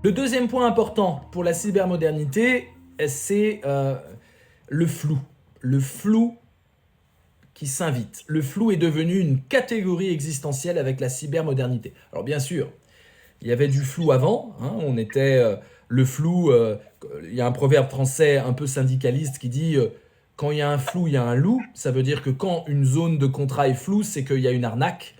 Le deuxième point important pour la cybermodernité, c'est le flou. Le flou qui s'invite. Le flou est devenu une catégorie existentielle avec la cybermodernité. Alors bien sûr, il y avait du flou avant, hein, on était le flou, il y a un proverbe français un peu syndicaliste qui dit quand il y a un flou, il y a un loup. Ça veut dire que quand une zone de contrat est floue, c'est qu'il y a une arnaque.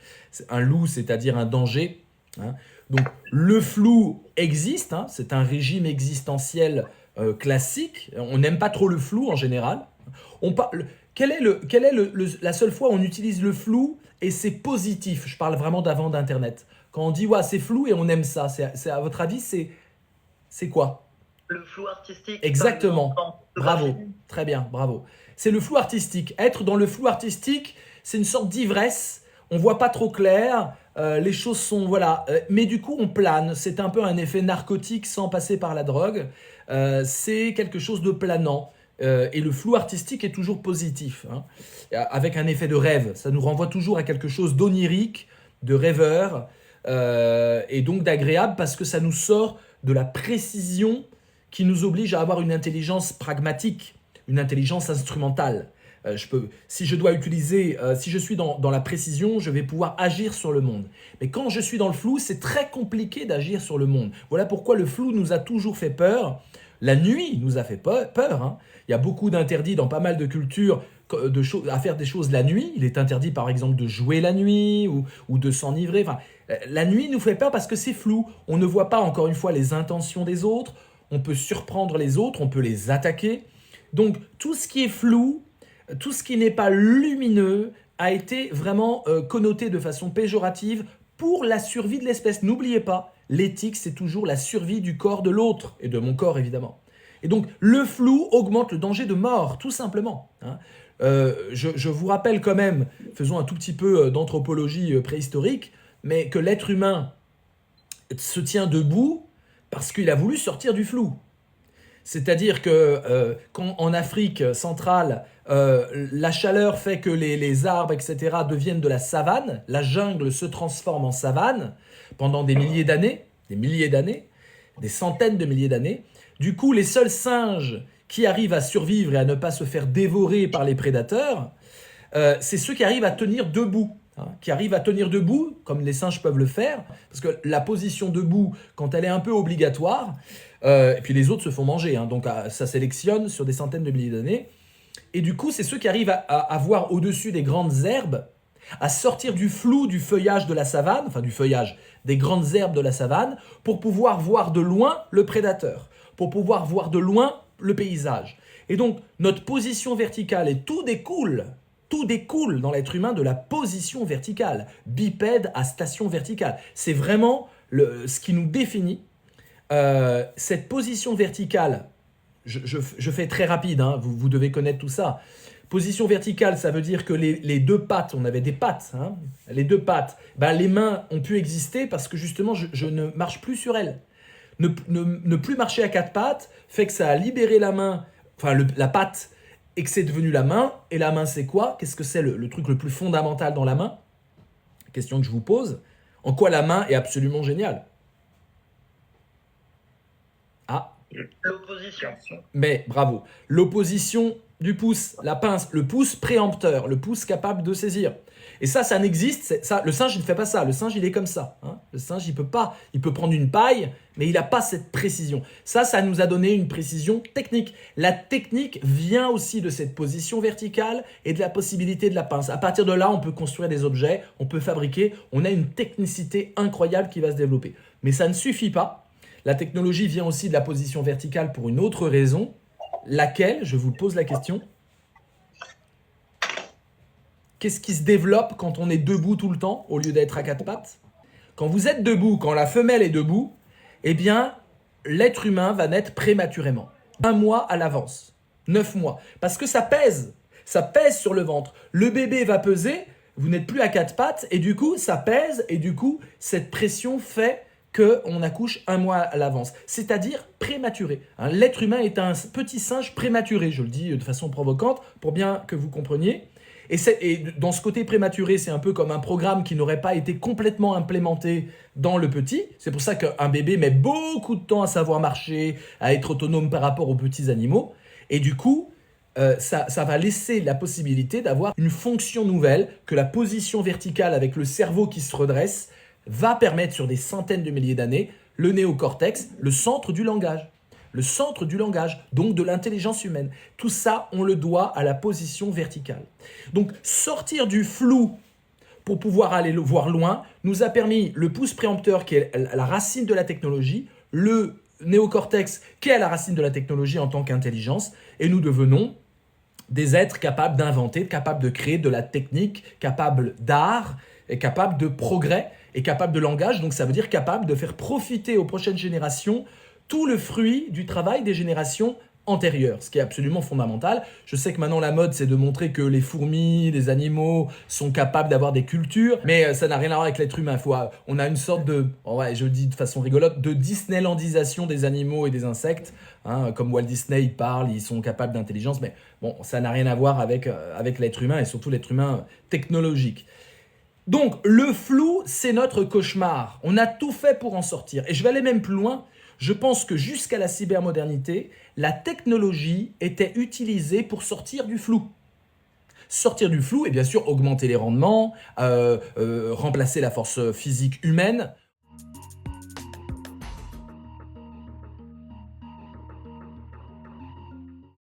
Un loup, c'est-à-dire un danger, hein. Donc le flou existe, hein, c'est un régime existentiel classique. On n'aime pas trop le flou en général. On parle, la seule fois où on utilise le flou et c'est positif? Je parle vraiment d'avant d'Internet. Quand on dit ouais, c'est flou et on aime ça, à votre avis, c'est quoi? Le flou artistique. Exactement. Bravo. Photographie. Très bien, bravo. C'est le flou artistique. Être dans le flou artistique, c'est une sorte d'ivresse. On voit pas trop clair. Les choses sont voilà. Mais du coup, on plane. C'est un peu un effet narcotique sans passer par la drogue. C'est quelque chose de planant. Et le flou artistique est toujours positif, hein, avec un effet de rêve. Ça nous renvoie toujours à quelque chose d'onirique, de rêveur, et donc d'agréable parce que ça nous sort de la précision qui nous oblige à avoir une intelligence pragmatique, une intelligence instrumentale. Si je dois utiliser, si je suis dans la précision, je vais pouvoir agir sur le monde. Mais quand je suis dans le flou, c'est très compliqué d'agir sur le monde. Voilà pourquoi le flou nous a toujours fait peur. La nuit nous a fait peur, hein. Il y a beaucoup d'interdits dans pas mal de cultures à faire des choses la nuit. Il est interdit par exemple de jouer la nuit ou de s'enivrer. Enfin, la nuit nous fait peur parce que c'est flou. On ne voit pas encore une fois les intentions des autres. On peut surprendre les autres, on peut les attaquer. Donc tout ce qui est flou, tout ce qui n'est pas lumineux a été vraiment connoté de façon péjorative pour la survie de l'espèce. N'oubliez pas, l'éthique, c'est toujours la survie du corps de l'autre, et de mon corps évidemment. Et donc, le flou augmente le danger de mort, tout simplement, hein. Je vous rappelle quand même, faisons un tout petit peu d'anthropologie préhistorique, mais que l'être humain se tient debout parce qu'il a voulu sortir du flou. C'est-à-dire que quand en Afrique centrale, la chaleur fait que les arbres, etc., deviennent de la savane, la jungle se transforme en savane pendant des milliers d'années, des centaines de milliers d'années. Du coup, les seuls singes qui arrivent à survivre et à ne pas se faire dévorer par les prédateurs, c'est ceux qui arrivent à tenir debout, hein, qui arrivent à tenir debout, comme les singes peuvent le faire, parce que la position debout, quand elle est un peu obligatoire, et puis les autres se font manger, hein, donc ça sélectionne sur des centaines de milliers d'années, et du coup c'est ceux qui arrivent à voir au-dessus des grandes herbes, à sortir du flou du feuillage de la savane, enfin du feuillage des grandes herbes de la savane, pour pouvoir voir de loin le prédateur, pour pouvoir voir de loin le paysage. Et donc notre position verticale, et tout découle dans l'être humain de la position verticale, bipède à station verticale. C'est vraiment ce qui nous définit. Cette position verticale, je fais très rapide, hein, vous devez connaître tout ça. Position verticale, ça veut dire que les deux pattes, on avait des pattes, hein, les deux pattes, ben, les mains ont pu exister parce que justement je ne marche plus sur elles. Ne plus marcher à quatre pattes fait que ça a libéré la main, enfin la patte, et que c'est devenu la main. Et la main, c'est quoi? Qu'est-ce que c'est le truc le plus fondamental dans la main? Question que je vous pose. En quoi la main est absolument géniale? Ah, L'opposition. mais bravo. L'opposition du pouce, la pince, le pouce préempteur, le pouce capable de saisir. Et ça n'existe. Ça, le singe, il ne fait pas ça. Le singe, il est comme ça, hein. Le singe, il peut pas. Il peut prendre une paille, mais il n'a pas cette précision. Ça nous a donné une précision technique. La technique vient aussi de cette position verticale et de la possibilité de la pince. À partir de là, on peut construire des objets, on peut fabriquer. On a une technicité incroyable qui va se développer. Mais ça ne suffit pas. La technologie vient aussi de la position verticale pour une autre raison, laquelle, je vous pose la question, qu'est-ce qui se développe quand on est debout tout le temps au lieu d'être à quatre pattes? Quand vous êtes debout, quand la femelle est debout, eh bien, l'être humain va naître prématurément. 1 mois à l'avance, 9 mois. Parce que ça pèse sur le ventre. Le bébé va peser, vous n'êtes plus à quatre pattes, et du coup, ça pèse, et du coup, cette pression fait qu'on accouche 1 mois à l'avance, c'est-à-dire prématuré. Hein, l'être humain est un petit singe prématuré, je le dis de façon provocante pour bien que vous compreniez. Et dans ce côté prématuré, c'est un peu comme un programme qui n'aurait pas été complètement implémenté dans le petit. C'est pour ça qu'un bébé met beaucoup de temps à savoir marcher, à être autonome par rapport aux petits animaux. Et du coup, ça va laisser la possibilité d'avoir une fonction nouvelle, que la position verticale avec le cerveau qui se redresse va permettre sur des centaines de milliers d'années le néocortex, le centre du langage. Le centre du langage, donc de l'intelligence humaine. Tout ça, on le doit à la position verticale. Donc sortir du flou pour pouvoir aller le voir loin nous a permis le pouce préempteur qui est la racine de la technologie, le néocortex qui est la racine de la technologie en tant qu'intelligence, et nous devenons des êtres capables d'inventer, capables de créer de la technique, capables d'art, et capables de progrès, et capables de langage. Donc ça veut dire capables de faire profiter aux prochaines générations tout le fruit du travail des générations antérieures, ce qui est absolument fondamental. Je sais que maintenant la mode, c'est de montrer que les fourmis, les animaux sont capables d'avoir des cultures, mais ça n'a rien à voir avec l'être humain. On a une sorte de, ouais, je le dis de façon rigolote, de Disneylandisation des animaux et des insectes. Hein, comme Walt Disney, il parle, ils sont capables d'intelligence, mais bon, ça n'a rien à voir avec l'être humain, et surtout l'être humain technologique. Donc, le flou, c'est notre cauchemar. On a tout fait pour en sortir. Et je vais aller même plus loin. Je pense que jusqu'à la cybermodernité, la technologie était utilisée pour sortir du flou. Sortir du flou et bien sûr augmenter les rendements, remplacer la force physique humaine.